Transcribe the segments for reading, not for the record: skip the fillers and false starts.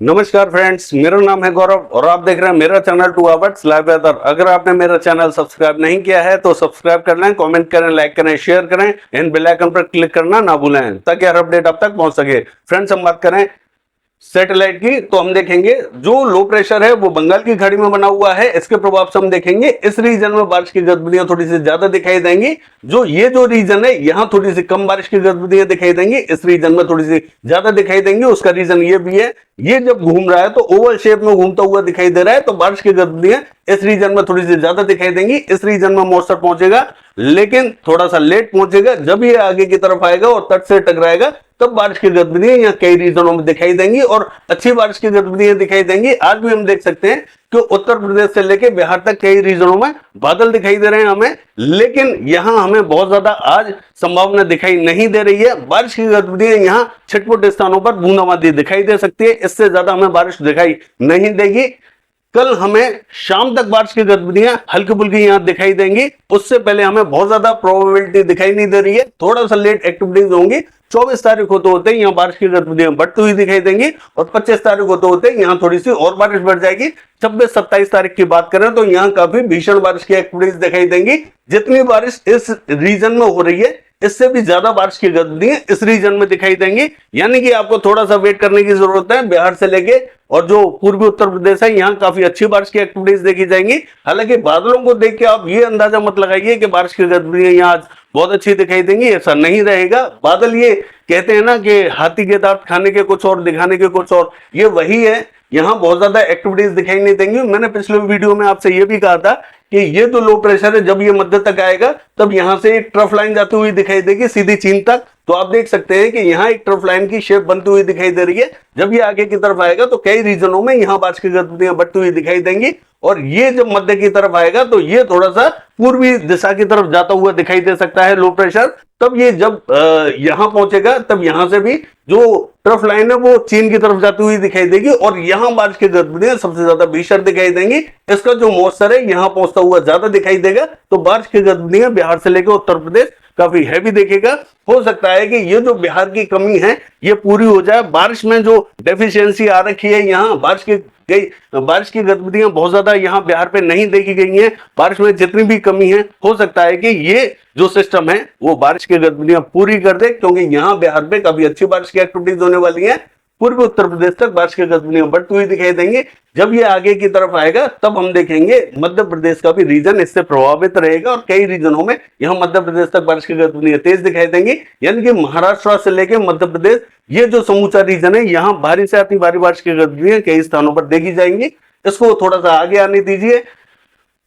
नमस्कार फ्रेंड्स, मेरा नाम है गौरव और आप देख रहे हैं मेरा चैनल 2 आवर्स लाइव वेदर। अगर आपने मेरा चैनल सब्सक्राइब नहीं किया है तो सब्सक्राइब कर लें, कमेंट करें, लाइक करें, शेयर करें, एंड बेल आइकन पर क्लिक करना ना भूलें ताकि हर अपडेट आप तक पहुंच सके। फ्रेंड्स, हम बात करें सैटेलाइट की तो हम देखेंगे जो लो प्रेशर है वो बंगाल की खाड़ी में बना हुआ है। इसके प्रभाव से हम देखेंगे इस रीजन में बारिश की गतिविधियां थोड़ी सी ज्यादा दिखाई देंगी। जो रीजन है यहाँ थोड़ी सी कम बारिश की गतिविधियां दिखाई देंगी, इस रीजन में थोड़ी सी ज्यादा दिखाई देंगी। उसका रीजन ये भी है, ये जब घूम रहा है तो ओवल शेप में घूमता हुआ दिखाई दे रहा है, तो बारिश की गतिविधियां इस रीजन में थोड़ी सी ज्यादा दिखाई देंगी। इस रीजन में मॉइस्चर पहुंचेगा लेकिन थोड़ा सा लेट पहुंचेगा। जब ये आगे की तरफ आएगा और तट से टकराएगा तब बारिश की गतिविधियां यहाँ कई रीजनों में दिखाई देंगी और अच्छी बारिश की गतिविधियां दिखाई देंगी। आज भी हम देख सकते हैं कि उत्तर प्रदेश से लेकर बिहार तक कई रीजनों में बादल दिखाई दे रहे हैं हमें, लेकिन यहां हमें बहुत ज्यादा आज संभावना दिखाई नहीं दे रही है। बारिश की गतिविधियां यहां छिटपुट स्थानों पर बूंदाबांदी दिखाई दे सकती है, इससे ज्यादा हमें बारिश दिखाई नहीं देगी। कल हमें शाम तक बारिश की गतिविधियां हल्की फुल्की यहां दिखाई देंगी, उससे पहले हमें बहुत ज्यादा प्रोबेबिलिटी दिखाई नहीं दे रही है। थोड़ा सा लेट एक्टिविटीज होंगी। 24 तारीख होते यहाँ बारिश की गतिविधियां बढ़ती हुई दिखाई देंगी और 25 तारीख होते यहाँ थोड़ी सी और बारिश बढ़ जाएगी। 26-27 तारीख की बात करें तो यहाँ काफी भीषण बारिश की एक्टिविटीज दिखाई देंगी। जितनी बारिश इस रीजन में हो रही है इससे भी ज्यादा बारिश की गतिविधियां इस रीजन में दिखाई देंगी, यानी कि आपको थोड़ा सा वेट करने की जरूरत है। बिहार से लेके और जो पूर्वी उत्तर प्रदेश है यहाँ काफी अच्छी बारिश की एक्टिविटीज देखी जाएंगी। हालांकि बादलों को देख के आप ये अंदाजा मत लगाइए कि बारिश की गतिविधियां यहाँ आज बहुत अच्छी दिखाई देंगी, ऐसा नहीं रहेगा। बादल ये कहते हैं ना कि हाथी के दांत खाने के कुछ और दिखाने के कुछ और, ये वही है। यहाँ बहुत ज्यादा एक्टिविटीज दिखाई नहीं देंगी। मैंने पिछले वीडियो में आपसे ये भी कहा था कि ये जो लो प्रेशर है जब ये मध्य तक आएगा तब यहां से एक ट्रफ लाइन जाती हुई दिखाई देगी सीधी चीन तक। तो आप देख सकते हैं कि यहाँ एक ट्रफ लाइन की शेप बनती हुई दिखाई दे रही है। जब ये आगे की तरफ आएगा तो कई रीजनों में यहाँ बारिश की गतिविधियां बढ़ती हुई दिखाई देंगी और ये जब मध्य की तरफ आएगा तो ये थोड़ा सा पूर्वी दिशा की तरफ जाता हुआ दिखाई दे सकता है लो प्रेशर। तब ये जब यहां पहुंचेगा तब यहां से भी जो ट्रफ लाइन है वो चीन की तरफ जाती हुई दिखाई देगी और यहां बारिश की गतिविधियां सबसे ज्यादा भीषण दिखाई देंगी। इसका जो मॉइस्चर है यहां पहुंचता हुआ ज्यादा दिखाई देगा, तो बारिश की गतिविधियां बिहार से लेकर उत्तर प्रदेश काफी हैवी देखेगा। हो सकता है कि ये जो बिहार की कमी है ये पूरी हो जाए। बारिश में जो डेफिशिएंसी आ रखी है यहाँ बारिश की गतिविधियां बहुत ज्यादा यहाँ बिहार पे नहीं देखी गई हैं। बारिश में जितनी भी कमी है हो सकता है कि ये जो सिस्टम है वो बारिश की गतिविधियां पूरी कर दे, क्योंकि यहाँ बिहार में काफी अच्छी बारिश की एक्टिविटीज होने वाली है। पूर्वी उत्तर प्रदेश तक बारिश की गतिविधियां बढ़ती हुई दिखाई देंगी। जब ये आगे की तरफ आएगा तब हम देखेंगे मध्य प्रदेश का भी रीजन इससे प्रभावित रहेगा और कई रीजनों में यहाँ मध्य प्रदेश तक बारिश की गतिविधियां तेज दिखाई देंगी। यानी कि महाराष्ट्र से लेकर मध्य प्रदेश ये जो समूचा रीजन है यहाँ भारी से अति भारी बारिश की गतिविधियां कई स्थानों पर देखी जाएंगी। इसको थोड़ा सा आगे आने दीजिए।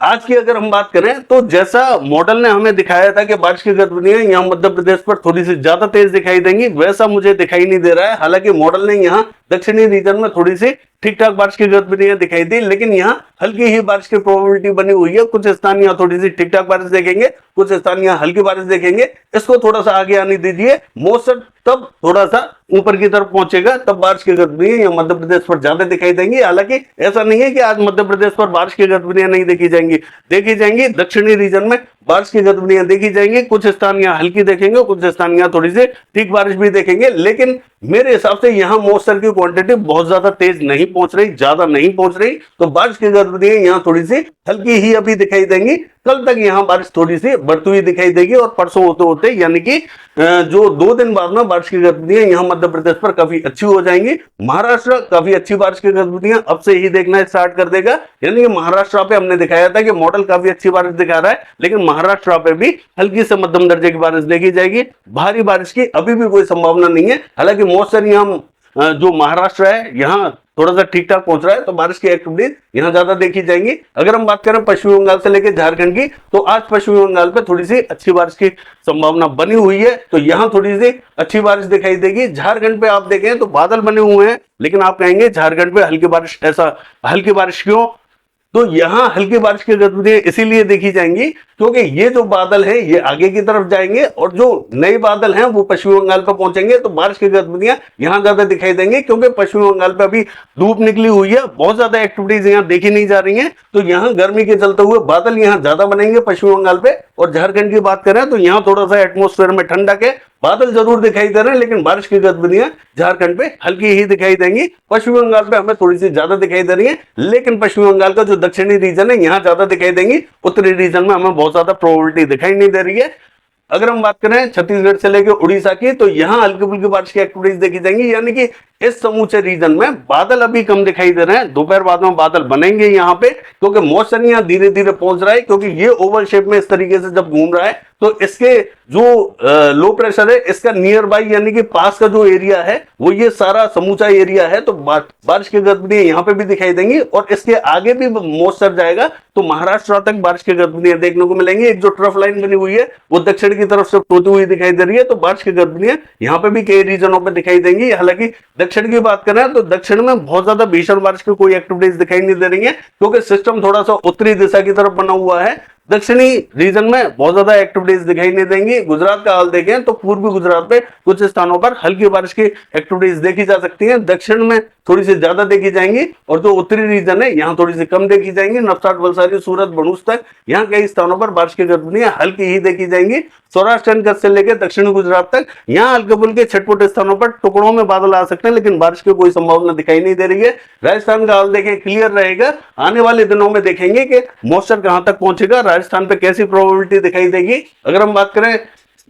आज की अगर हम बात करें तो जैसा मॉडल ने हमें दिखाया था कि बारिश की गतिविधियां यहाँ मध्य प्रदेश पर थोड़ी सी ज्यादा तेज दिखाई देंगी, वैसा मुझे दिखाई नहीं दे रहा है। हालांकि मॉडल ने यहाँ दक्षिणी रीजन में थोड़ी सी ठीक ठाक बारिश की गतिविधियां दिखाई दी, लेकिन यहाँ हल्की ही बारिश की प्रोबेबिलिटी बनी हुई है। कुछ स्थान यहाँ थोड़ी सी ठीक ठाक बारिश देखेंगे, कुछ स्थान यहाँ हल्की बारिश देखेंगे। इसको थोड़ा सा आगे आने दीजिए। मौसम तब थोड़ा सा ऊपर की तरफ पहुंचेगा तब बारिश की गतिविधियां यहाँ मध्य प्रदेश पर ज्यादा दिखाई देंगी। हालांकि ऐसा नहीं है कि आज मध्य प्रदेश पर बारिश की गतिविधियां नहीं देखी जाएंगी। दक्षिणी रीजन में बारिश की गतिविधियां देखी जाएंगी। कुछ स्थान यहाँ हल्की देखेंगे, कुछ स्थान यहाँ थोड़ी सी ठीक बारिश भी देखेंगे, लेकिन मेरे हिसाब से यहाँ मॉइस्चर की क्वांटिटी बहुत ज्यादा तेज नहीं पहुंच रही, ज्यादा नहीं पहुंच रही, तो बारिश की गतिविधियां यहाँ थोड़ी सी हल्की ही अभी दिखाई देंगी। कल तक यहाँ बारिश थोड़ी सी बढ़ती हुई दिखाई देगी और परसों होते होते यानी कि जो 2 दिन बाद में बारिश की गतिविधियां यहाँ मध्य प्रदेश पर काफी अच्छी हो जाएंगी। महाराष्ट्र काफी अच्छी बारिश की गतिविधियां अब से ही देखना स्टार्ट कर देगा। यानी कि महाराष्ट्र पे हमने दिखाया था कि मॉडल काफी अच्छी बारिश दिखा रहा है, लेकिन महाराष्ट्र पे भी हल्की से मध्यम दर्जे की बारिश देखी जाएगी। भारी बारिश की अभी भी कोई संभावना नहीं है। हालांकि मौसम यहाँ जो महाराष्ट्र है यहाँ थोड़ा सा ठीक ठाक पहुंच रहा है, तो बारिश की एक्टिविटीज यहाँ ज्यादा देखी जाएंगी। अगर हम बात करें पश्चिमी बंगाल से लेकर झारखंड की, तो आज पश्चिमी बंगाल पे थोड़ी सी अच्छी बारिश की संभावना बनी हुई है, तो यहाँ थोड़ी सी अच्छी बारिश दिखाई देगी। झारखंड पे आप देखें तो बादल बने हुए हैं, लेकिन आप कहेंगे झारखंड पे हल्की बारिश, ऐसा हल्की बारिश क्यों? तो यहाँ हल्की बारिश की गतिविधियां इसीलिए देखी जाएंगी क्योंकि ये जो बादल है ये आगे की तरफ जाएंगे और जो नए बादल हैं वो पश्चिमी बंगाल पर पहुंचेंगे, तो बारिश की गतिविधियां यहाँ ज्यादा दिखाई देंगी। क्योंकि पश्चिमी बंगाल पे अभी धूप निकली हुई है, बहुत ज्यादा एक्टिविटीज यहाँ देखी नहीं जा रही हैं, तो यहाँ गर्मी के चलते हुए बादल यहाँ ज्यादा बनेंगे पश्चिमी बंगाल पे। और झारखंड की बात करें तो यहाँ थोड़ा सा एटमोस्फेयर में ठंडक है, बादल जरूर दिखाई दे रहे हैं, लेकिन बारिश की गतिविधियां झारखंड पे हल्की ही दिखाई देंगी। पश्चिम बंगाल पे हमें थोड़ी सी ज्यादा दिखाई दे रही है, लेकिन पश्चिम बंगाल का जो दक्षिणी रीजन है यहाँ ज्यादा दिखाई देंगी। उत्तरी रीजन में हमें बहुत ज्यादा प्रोबेबिलिटी दिखाई नहीं दे रही है। अगर हम बात करें छत्तीसगढ़ से लेकर उड़ीसा की, तो यहाँ हल्की फुल्की बारिश की एक्टिविटीज देखी जाएंगी, यानी कि इस समूचे रीजन में बादल अभी कम दिखाई दे रहे हैं। दोपहर बाद में बादल बनेंगे यहाँ पे, क्योंकि मॉइस्चर यहाँ धीरे धीरे पहुंच रहा है, क्योंकि ये ओवल शेप में इस तरीके से जब घूम रहा है तो इसके जो लो प्रेशर है इसका नियर बाई यानी कि पास का जो एरिया है वो ये सारा समूचा एरिया है, तो बारिश की गतिविधियां यहाँ पे भी दिखाई देंगी। और इसके आगे भी मॉइस्चर जाएगा तो महाराष्ट्र तक बारिश की गतिविधियां देखने को मिलेंगी। एक जो ट्रफ लाइन बनी हुई है वो दक्षिण की तरफ से टूटी हुई दिखाई दे रही है, तो बारिश की गतिविधियां यहाँ पे भी कई रीजनों में दिखाई देंगी। हालांकि दक्षिण की बात करें तो दक्षिण में बहुत ज्यादा भीषण बारिश की कोई एक्टिविटीज दिखाई नहीं दे रही है, क्योंकि सिस्टम थोड़ा सा उत्तरी दिशा की तरफ बना हुआ है। दक्षिणी रीजन में बहुत ज्यादा एक्टिविटीज दिखाई नहीं देंगी। गुजरात का हाल देखें तो पूर्वी गुजरात में कुछ स्थानों पर हल्की बारिश की एक्टिविटीज देखी जा सकती हैं, दक्षिण में थोड़ी सी ज्यादा देखी जाएंगी, और जो उत्तरी रीजन है यहाँ थोड़ी सी कम देखी जाएंगी। नवसारी, वलसाड़ी, सूरत, भरूच तक यहाँ कई स्थानों पर बारिश की गतिविधियां हल्की ही देखी जाएंगी। सौराष्ट्र कच्छ से लेकर दक्षिणी गुजरात तक यहाँ हल्के फुल्के छटपुट स्थानों पर टुकड़ों में बादल आ सकते हैं, लेकिन बारिश की कोई संभावना दिखाई नहीं दे रही है। राजस्थान का हाल देखें क्लियर रहेगा। आने वाले दिनों में देखेंगे कि मॉइस्चर कहां तक पहुंचेगा, राजस्थान पे कैसी प्रोबेबिलिटी दिखाई देगी। अगर हम बात करें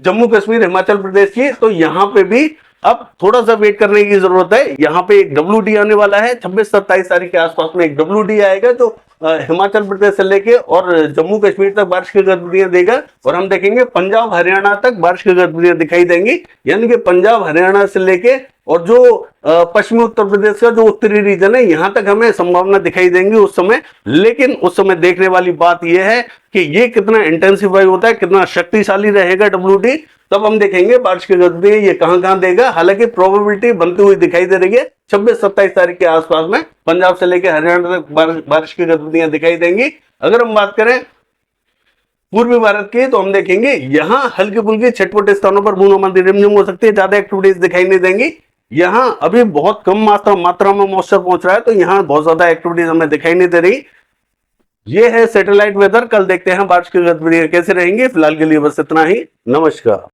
जम्मू कश्मीर, हिमाचल प्रदेश की, तो यहाँ पे भी अब थोड़ा सा वेट करने की जरूरत है। यहाँ पे एक WD आने वाला है 26-27 तारीख के आसपास में एक WD आएगा, जो हिमाचल प्रदेश से लेके और जम्मू कश्मीर तक बारिश की गतिविधियां देगा। और हम देखेंगे पंजाब हरियाणा तक बारिश की गतिविधियां दिखाई देंगी, यानी कि पंजाब हरियाणा से लेके और जो पश्चिमी उत्तर प्रदेश का जो उत्तरी रीजन है यहाँ तक हमें संभावना दिखाई देंगी उस समय। लेकिन उस समय देखने वाली बात यह है कि ये कितना इंटेंसिफाई होता है, कितना शक्तिशाली रहेगा WD, तब हम देखेंगे बारिश की गतिविधियां ये कहां देगा। हालांकि प्रोबेबिलिटी बनती हुई दिखाई दे रही है 26-27 तारीख के आसपास में पंजाब से लेकर हरियाणा तक बारिश की गतिविधियां दिखाई देंगी। अगर हम बात करें पूर्वी भारत की, तो हम देखेंगे यहाँ हल्की फुल्की छटपुट स्थानों पर बूंदाबांदी रिमझिम हो सकती है, ज्यादा एक्टिविटीज दिखाई नहीं देंगी। यहाँ अभी बहुत कम मात्रा में मॉइस्चर पहुंच रहा है, तो यहाँ बहुत ज्यादा एक्टिविटीज हमें दिखाई नहीं दे रही। ये है सैटेलाइट वेदर। कल देखते हैं बारिश की गतिविधियां कैसे रहेंगी। फिलहाल के लिए बस इतना ही। नमस्कार।